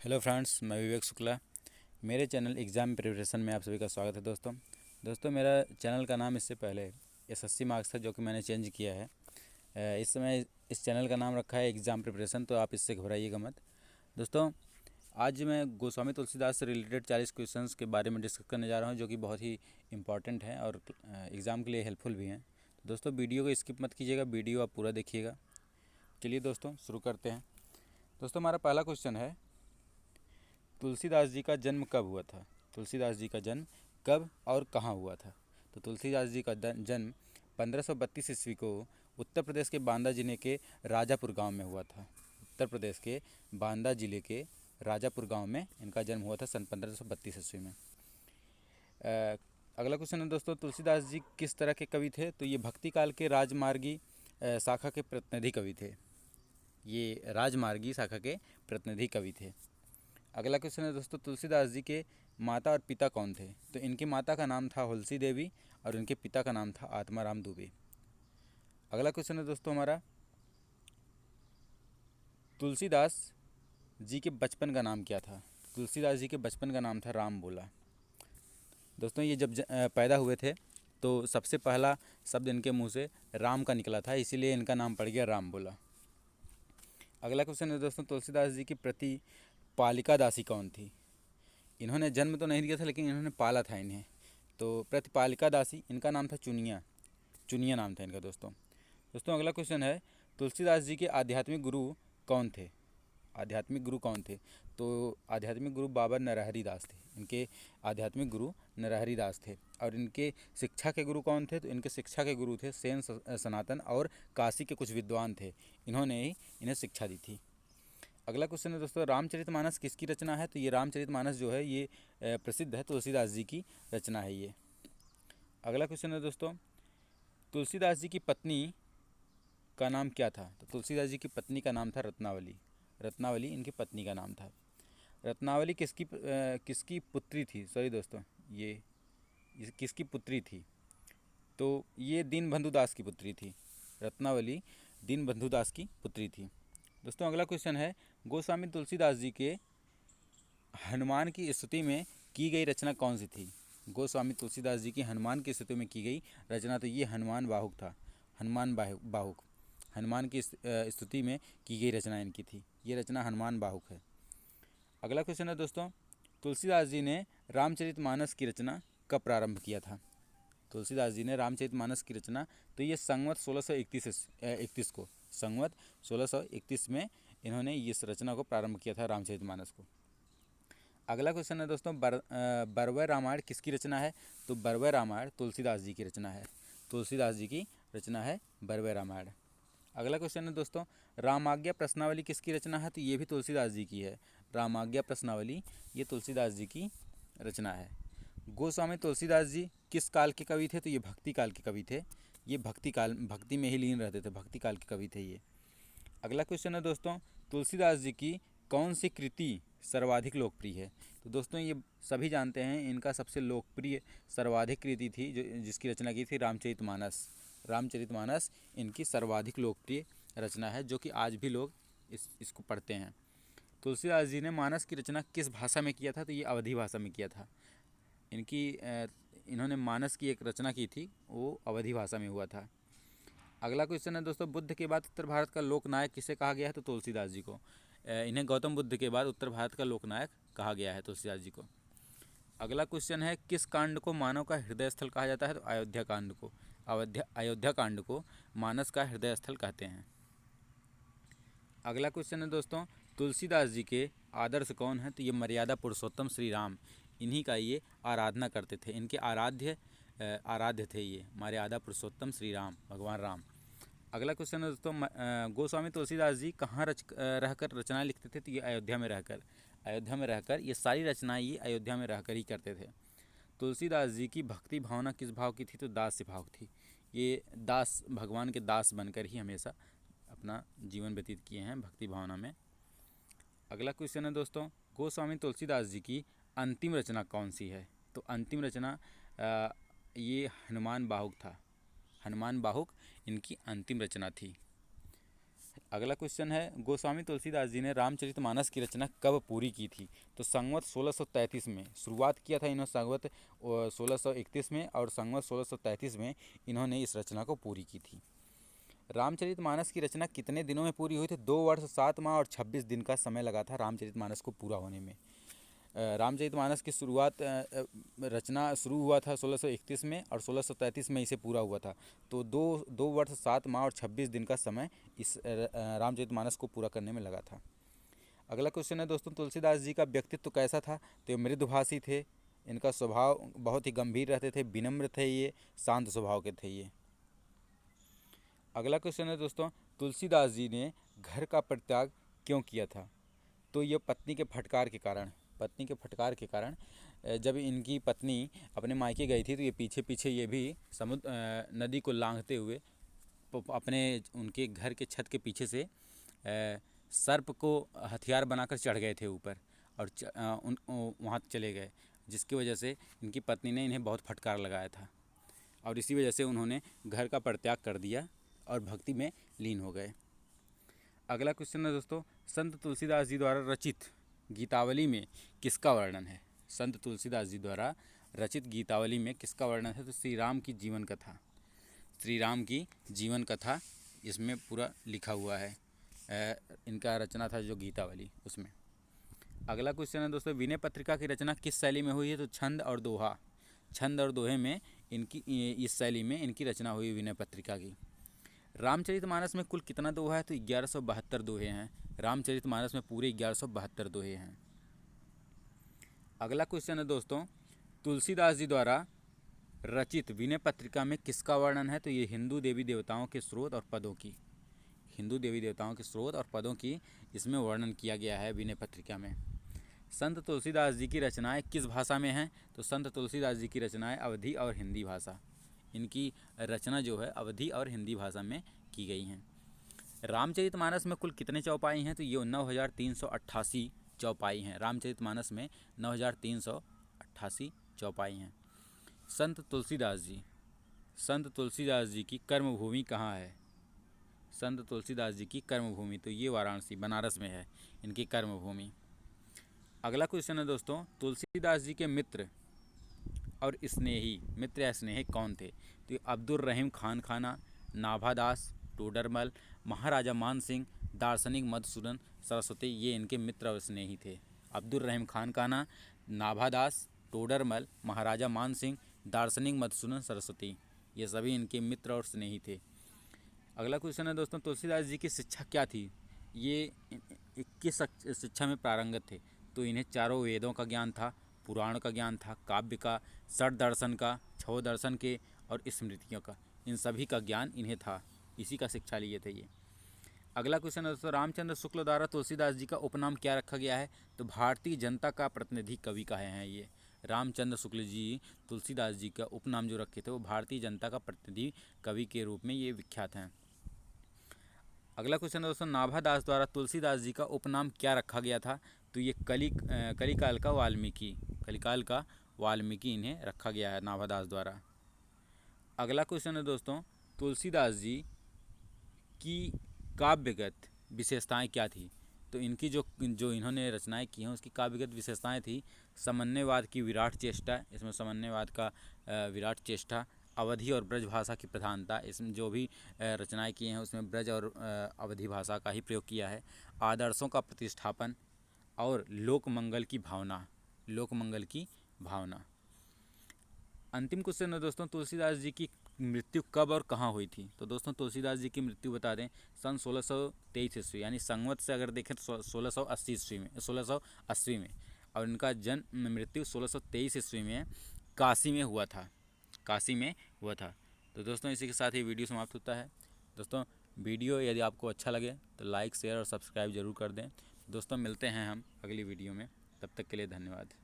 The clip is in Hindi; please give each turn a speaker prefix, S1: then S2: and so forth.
S1: हेलो फ्रेंड्स, मैं विवेक शुक्ला। मेरे चैनल एग्ज़ाम प्रिपरेशन में आप सभी का स्वागत है। दोस्तों मेरा चैनल का नाम इससे पहले SSC मार्क्स था, जो कि मैंने चेंज किया है। इस समय इस चैनल का नाम रखा है एग्ज़ाम प्रिपरेशन, तो आप इससे घबराइएगा मत। दोस्तों, आज मैं गोस्वामी तुलसीदास से रिलेटेड 40 क्वेश्चंस के बारे में डिस्कस करने जा रहा हूँ, जो कि बहुत ही इंपॉर्टेंट हैं और एग्ज़ाम के लिए हेल्पफुल भी हैं। दोस्तों, वीडियो को स्किप मत कीजिएगा, वीडियो आप पूरा देखिएगा। चलिए दोस्तों, शुरू करते हैं। दोस्तों, हमारा पहला क्वेश्चन है, तुलसीदास जी का जन्म कब हुआ था? तुलसीदास जी का जन्म कब और कहाँ हुआ था? तो तुलसीदास जी का जन्म 1532 ईस्वी को उत्तर प्रदेश के बांदा जिले के राजापुर गांव में हुआ था। उत्तर प्रदेश के बांदा जिले के राजापुर गांव में इनका जन्म हुआ था सन 1532 ईस्वी में। अगला क्वेश्चन है दोस्तों, तुलसीदास जी किस तरह के कवि थे? तो ये भक्ति काल के राजमार्गी शाखा के प्रतिनिधि कवि थे। ये राजमार्गी शाखा के प्रतिनिधि कवि थे। अगला क्वेश्चन है दोस्तों, तुलसीदास जी के माता और पिता कौन थे? तो इनकी माता का नाम था हुलसी देवी और इनके पिता का नाम था आत्माराम दुबे। अगला क्वेश्चन है दोस्तों हमारा, तुलसीदास जी के बचपन का नाम क्या था? तुलसीदास जी के बचपन का नाम था राम बोला। दोस्तों, ये जब पैदा हुए थे तो सबसे पहला शब्द इनके मुंह से राम का निकला था, इसीलिए इनका नाम पड़ गया राम बोला। अगला क्वेश्चन है दोस्तों, तुलसीदास जी की प्रति पालिका दासी कौन थी? इन्होंने जन्म तो नहीं दिया था, लेकिन इन्होंने पाला था इन्हें। तो प्रतिपालिका दासी, इनका नाम था चुनिया। चुनिया नाम था इनका। दोस्तों अगला क्वेश्चन है, तुलसीदास जी के आध्यात्मिक गुरु कौन थे? आध्यात्मिक गुरु कौन थे? तो आध्यात्मिक गुरु बाबा नरहरि दास थे। इनके आध्यात्मिक गुरु नरहरि दास थे। और इनके शिक्षा के गुरु कौन थे? तो इनके शिक्षा के गुरु थे सेन सनातन और काशी के कुछ विद्वान थे। इन्होंने ही इन्हें शिक्षा दी थी। अगला क्वेश्चन है दोस्तों, रामचरितमानस किसकी रचना है? तो ये रामचरितमानस जो है ये प्रसिद्ध है, तुलसीदास जी की रचना है ये। अगला क्वेश्चन है दोस्तों, तुलसीदास जी की पत्नी का नाम क्या था? तो तुलसीदास जी की पत्नी का नाम था रत्नावली। रत्नावली इनकी पत्नी का नाम था। रत्नावली किसकी पुत्री थी? सॉरी दोस्तों, ये किसकी पुत्री थी? तो ये दीनबंधु दास की पुत्री थी। रत्नावली दीनबंधु दास की पुत्री थी। दोस्तों अगला क्वेश्चन है, गोस्वामी तुलसीदास जी के हनुमान की स्तुति में की गई रचना कौन सी थी? गोस्वामी तुलसीदास जी की हनुमान की स्तुति में की गई रचना, तो ये हनुमान बाहुक था। हनुमान बाहुक हनुमान की स्तुति में की गई रचना इनकी थी। ये रचना हनुमान बाहुक है। अगला क्वेश्चन है दोस्तों, तुलसीदास जी ने रामचरितमानस की रचना कब प्रारंभ किया था? तुलसीदास जी ने रामचरितमानस की रचना, तो ये संवत 1631 को, संवत 1631 में इन्होंने इस रचना को प्रारंभ किया था, रामचरितमानस को। अगला क्वेश्चन है दोस्तों, बरवै रामायण किसकी रचना है? तो बरवै रामायण तुलसीदास जी की रचना है। तुलसीदास जी की रचना है बरवै रामायण। अगला क्वेश्चन है दोस्तों, रामाज्ञा प्रश्नावली किसकी रचना है? तो ये भी तुलसीदास जी की है। रामाज्ञा प्रश्नावली ये तुलसीदास जी की रचना है। गोस्वामी तुलसीदास जी किस काल के कवि थे? तो ये भक्ति काल के कवि थे। ये भक्ति में ही लीन रहते थे, भक्ति काल के कवि थे ये। अगला क्वेश्चन है दोस्तों, तुलसीदास जी की कौन सी कृति सर्वाधिक लोकप्रिय है? तो दोस्तों ये सभी जानते हैं, इनका सबसे लोकप्रिय सर्वाधिक कृति थी जो जिसकी रचना की थी रामचरितमानस। रामचरितमानस इनकी सर्वाधिक लोकप्रिय रचना है, जो कि आज भी लोग इसको पढ़ते हैं। तुलसीदास जी ने मानस की रचना किस भाषा में किया था? तो ये अवधी भाषा में किया था। इन्होंने मानस की एक रचना की थी, वो अवधी भाषा में हुआ था। अगला क्वेश्चन है दोस्तों, बुद्ध के बाद उत्तर भारत का लोकनायक किसे कहा गया है? तो तुलसीदास जी को। इन्हें गौतम बुद्ध के बाद उत्तर भारत का लोकनायक कहा गया है, तुलसीदास जी को। अगला क्वेश्चन है, किस कांड को मानव का हृदय स्थल कहा जाता है? तो अयोध्या कांड को। अयोध्या कांड को मानस का हृदय स्थल कहते हैं। अगला क्वेश्चन है दोस्तों, तुलसीदास जी के आदर्श कौन है? तो ये मर्यादा पुरुषोत्तम श्री राम, इन्हीं का ये आराधना करते थे। इनके आराध्य थे ये मर्यादा पुरुषोत्तम श्री राम, भगवान राम। अगला क्वेश्चन है दोस्तों, गोस्वामी तुलसीदास जी कहाँ रहकर रचनाएं लिखते थे? तो ये अयोध्या में रहकर ये सारी रचनाएं ये अयोध्या में रहकर ही करते थे। तुलसीदास जी की भक्ति भावना किस भाव की थी? तो दास से भाव की थी। ये दास, भगवान के दास बनकर ही हमेशा अपना जीवन व्यतीत किए हैं, भक्ति भावना में। अगला क्वेश्चन है दोस्तों, गोस्वामी तुलसीदास जी की अंतिम रचना कौन सी है? तो अंतिम रचना ये हनुमान बाहुक था। हनुमान बाहुक इनकी अंतिम रचना थी। अगला क्वेश्चन है, गोस्वामी तुलसीदास जी ने रामचरितमानस की रचना कब पूरी की थी? तो संवत 1633 में शुरुआत किया था इन्होंने, संवत 1631 में, और संवत 1633 में इन्होंने इस रचना को पूरी की थी। रामचरितमानस की रचना कितने दिनों में पूरी हुई थी? 2 वर्ष 7 माह और 26 दिन का समय लगा था रामचरितमानस को पूरा होने में। रामचरितमानस की शुरुआत रचना शुरू हुआ था 1631 में और 1633 में इसे पूरा हुआ था। तो दो वर्ष 7 माह और 26 दिन का समय इस रामचरितमानस को पूरा करने में लगा था। अगला क्वेश्चन है दोस्तों, तुलसीदास जी का व्यक्तित्व कैसा था? तो ये मृदुभाषी थे, इनका स्वभाव बहुत ही गंभीर रहते थे, विनम्र थे, ये शांत स्वभाव के थे ये। अगला क्वेश्चन है दोस्तों, तुलसीदास जी ने घर का परित्याग क्यों किया था? तो ये पत्नी के फटकार के कारण जब इनकी पत्नी अपने मायके गई थी तो ये पीछे पीछे ये भी नदी को लांघते हुए अपने उनके घर के छत के पीछे से सर्प को हथियार बनाकर चढ़ गए थे ऊपर और वहाँ चले गए, जिसकी वजह से इनकी पत्नी ने इन्हें बहुत फटकार लगाया था और इसी वजह से उन्होंने घर का परित्याग कर दिया और भक्ति में लीन हो गए। अगला क्वेश्चन है दोस्तों, संत तुलसीदास जी द्वारा रचित गीतावली में किसका वर्णन है? संत तुलसीदास जी द्वारा रचित गीतावली में किसका वर्णन है? तो श्री राम की जीवन कथा इसमें पूरा लिखा हुआ है। इनका रचना था जो गीतावली उसमें। अगला क्वेश्चन है दोस्तों, विनय पत्रिका की रचना किस शैली में हुई है? तो छंद और दोहे में इस शैली में इनकी रचना हुई विनय पत्रिका की। रामचरितमानस में कुल कितना दोहा है? तो 1172 दोहे हैं। रामचरितमानस में पूरे 1172 दोहे हैं। अगला क्वेश्चन है दोस्तों, तुलसीदास जी द्वारा रचित विनय पत्रिका में किसका वर्णन है? तो ये हिंदू देवी देवताओं के स्रोत और पदों की इसमें वर्णन किया गया है विनय पत्रिका में। संत तुलसीदास जी की रचनाएं किस भाषा में हैं? तो संत तुलसीदास जी की रचनाएं अवधी और हिंदी भाषा, इनकी रचना जो है अवधी और हिंदी भाषा में की गई हैं। रामचरितमानस में कुल कितने चौपाई हैं? तो ये 9388 चौपाई हैं। रामचरितमानस में 9388 चौपाई हैं। संत तुलसीदास जी की कर्मभूमि कहाँ है? संत तुलसीदास जी की कर्मभूमि तो ये वाराणसी बनारस में है इनकी कर्मभूमि। अगला क्वेश्चन है दोस्तों, तुलसीदास जी के मित्र या स्नेही कौन थे? तो अब्दुल रहीम खान खाना, नाभादास, टोडरमल, महाराजा मान सिंह, दार्शनिक मधुसूदन सरस्वती, ये इनके मित्र और स्नेही थे। अब्दुल रहीम खान खाना, नाभादास, टोडरमल, महाराजा मान सिंह, दार्शनिक मधुसूदन सरस्वती, ये सभी इनके मित्र और स्नेही थे। अगला क्वेश्चन है दोस्तों, तुलसीदास जी की शिक्षा क्या थी? ये 21 शिक्षा में पारंगत थे। तो इन्हें चारों वेदों का ज्ञान था, पुराण का ज्ञान था, काव्य का, षट दर्शन का, छह दर्शन के और स्मृतियों का, इन सभी का ज्ञान इन्हें था, इसी का शिक्षा लिए थे ये। अगला क्वेश्चन है दोस्तों, रामचंद्र शुक्ल द्वारा तुलसीदास जी का उपनाम क्या रखा गया है? तो भारतीय जनता का प्रतिनिधि कवि कहे हैं ये। रामचंद्र शुक्ल जी तुलसीदास जी का उपनाम जो रखे थे वो भारतीय जनता का प्रतिनिधि कवि के रूप में ये विख्यात हैं। अगला क्वेश्चन है दोस्तों, नाभादास द्वारा तुलसीदास जी का उपनाम क्या रखा गया था? तो ये कलिकाल का वाल्मीकि इन्हें रखा गया है नाभादास द्वारा। अगला क्वेश्चन है दोस्तों, तुलसीदास जी की काव्यगत विशेषताएं क्या थी? तो इनकी जो इन्होंने रचनाएं की हैं उसकी काव्यगत विशेषताएं थी समन्वयवाद की विराट चेष्टा, इसमें समन्वयवाद का विराट चेष्टा, अवधी और ब्रज भाषा की प्रधानता, इसमें जो भी रचनाएं की हैं उसमें ब्रज और अवधी भाषा का ही प्रयोग किया है, आदर्शों का प्रतिष्ठापन और लोकमंगल की भावना। अंतिम क्वेश्चन है दोस्तों, तुलसीदास जी की मृत्यु कब और कहाँ हुई थी? तो दोस्तों तुलसीदास जी की मृत्यु बता दें सन 1623 ईस्वी, यानी संवत से अगर देखें तो 1680 में, और इनका जन्म मृत्यु 1623 ईस्वी में काशी में हुआ था। तो दोस्तों इसी के साथ ही वीडियो समाप्त होता है। दोस्तों वीडियो यदि आपको अच्छा लगे तो लाइक, शेयर और सब्सक्राइब जरूर कर दें। दोस्तों मिलते हैं हम अगली वीडियो में, तब तक के लिए धन्यवाद।